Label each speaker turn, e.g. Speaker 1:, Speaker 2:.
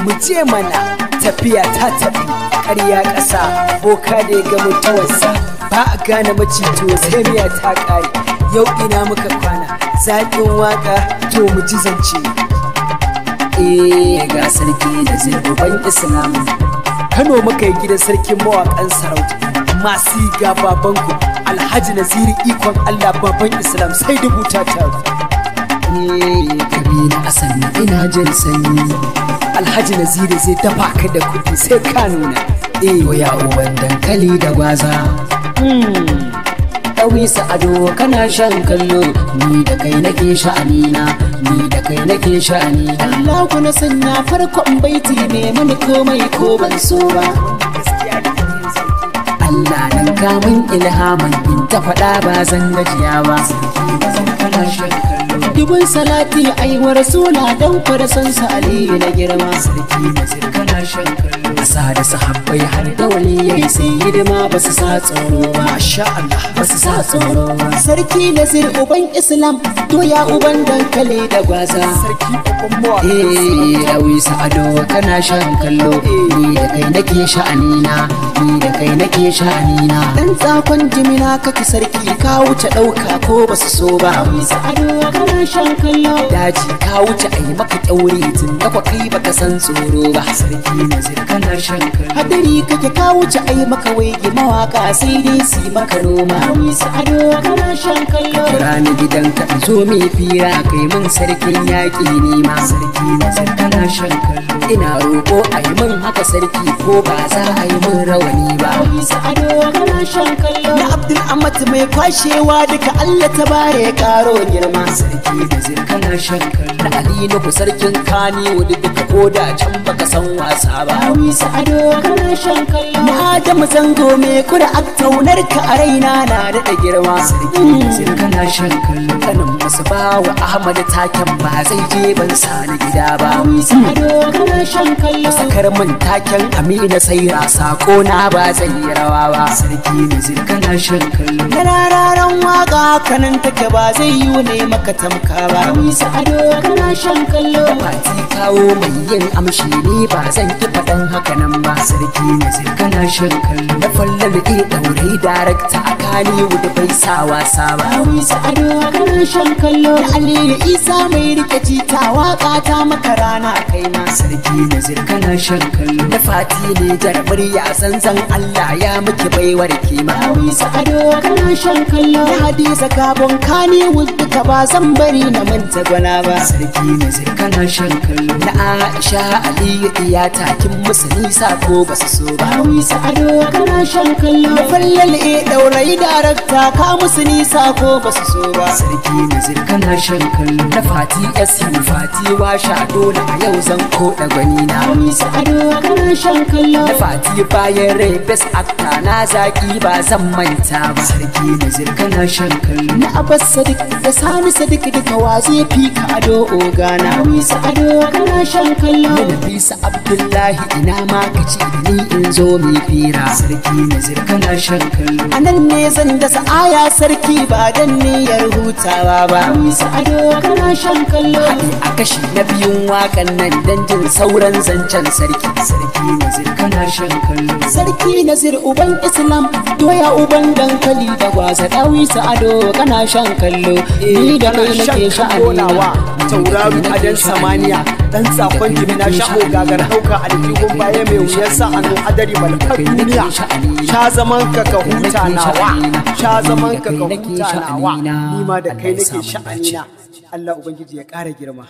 Speaker 1: mu je mana tafiya ta tafi ƙarya ƙasa boka da ya ga mutuwarsa ba a gane macito sai miya ta ƙare. Yau ina muka kwana zaƙin waƙa to mu ji zance. Ga sarki da zirguban Islam Kano muka yi gidan sarkin mawaƙan sarauta masu ga babanku Alhaji Naziru ikon Allah baban Islam sai dubu ta taru. Kabila Asan ina jin sanyi Alhaji Naziru zai dafa ka da kuɗi sai ka nuna. Ya uban dankali da gwaza ɗauisa ado kana shan kallo ni da kai nake sha'anina ni da kai nake sha'anina. Allah ku na sanya farkon baiti ne mani komai ko ban so ba. Allah nan kamun ilhaman in ta faɗa ba zan gajiya ba. Kana shan kallo dubun salati ai wa rasula dan ku da san sa aliyu na girma. Sarki Nazir kana shan kallo sa da sahabbai har da waliyai sai hidima ba su sa tsoro ba. Masha Allah ba su sa tsoro ba. Sarki Nazir uban Islam to ya uban dankali da gwaza. Sarki uban mawaƙa Ɗauisa ado kana shan kallo ni da kai nake sha'anina ni da kai nake sha'anina. Dan tsakon jimina kake sarki ka wuce ɗauka ko ba su so ba. Ɗauisa ado kana shan kallo daji ka wuce a yi maka ƙyauri tun da kwa kai baka san tsoro ba. Sarki Nazir kana shan kallo hadari kake ka wuce a yi maka waigi mawaka sai dai su yi maka noma. Ɗauisa ado kana shan kallo kira ni gidanka in zo mai fira kai min sarkin yaƙi ne ma. Sarki Nazir kana shan kallo ina roƙo a yi min haka sarki ko ba za a yi min rawani ba. Ɗauisa ado kana shan kallo na Abdul Amat mai kwashewa duka Allah ta bare karo girma. Sarki Nazir kana shan kallo na Ali Nuhu sarkin Kani wadda duka ko da can baka san wasa ba. Ɗauisa ado kana shan kallo na Adamu zango mai kura aktaunar ka a raina na daɗa girma. Sarki Nazir kana shan kallo kanin masu bawa Ahmad taken ba zai je ban sani gida ba. Ɗauisa ado kana shan kallo sakar min taken Amina Saira sako na ba zai yi rawa ba. Sarki Nazir kana shan kallo na rararan waka kanan take ba zai yi ne maka tamka ba. Ɗauisa ado kana shan kallo fati kawo mai yin amshi ni ba zan ki faɗan haka nan ba. Sarki Nazir kana shan kallo na fallar ɗaurai darakta a Kaniwood bai sa wasa ba. Ɗauisa ado kana shan kallo na Aliyu Isa mai rike jita waka ta maka rana kai ma. Sarki Nazir kana shan kallo na fati ne jarbar ya zanzan Allah ya miki baiwar kima. Ɗauisa ado kana shan kallo na Hadiza Gabon Kaniwood duka ba zan bari na manta gwana ba. Sarki Nazir kana shan kallo na Aisha Aliyu iya takin musu nisa ko ba su so ba. Ɗauisa ado kana shan kallo na fallal ɗaurai darakta ka musu nisa ko ba su so ba. Sarki Nazir kana shan kallo na Fati SU Fati washa dole a yau zan koɗa gwani na. Ɗauisa ado kana shan kallo na Fati bayan rai best actor na zaki ba zan manta ba. Sarki Nazir kana shan kallo na Abbas Sadiq da Sani Sadiq duka wa zai fi ka ado ogana. Ɗauisa ado kana shan kallo na Nafisa Abdullahi ina ma ka ci da ni in zo mai fira. Sarki Nazir kana shan kallo anan ne zan dasa aya sarki ba dan niyyar hutawa ba. Ɗauisa ado kana shan kallo haɗe a kashi na biyun wakan nan dan jin sauran zancen sarki. Sarki Nazir kana shan kallo Sarki Nazir uban Islam doya uban dankali da gwaza. Ɗauisa ado kana shan kallo ni da kai nake sha'anina tauraro a dan samaniya dan tsakon jimina shaho gagar hauka aljihun baya mai wuyar sa anu adari balkar duniya. Sha zaman ka ka huta nawa sha zaman ka ka huta nawa ni ma da kai nake sha'anina. Allah ubangiji ya ƙara girma.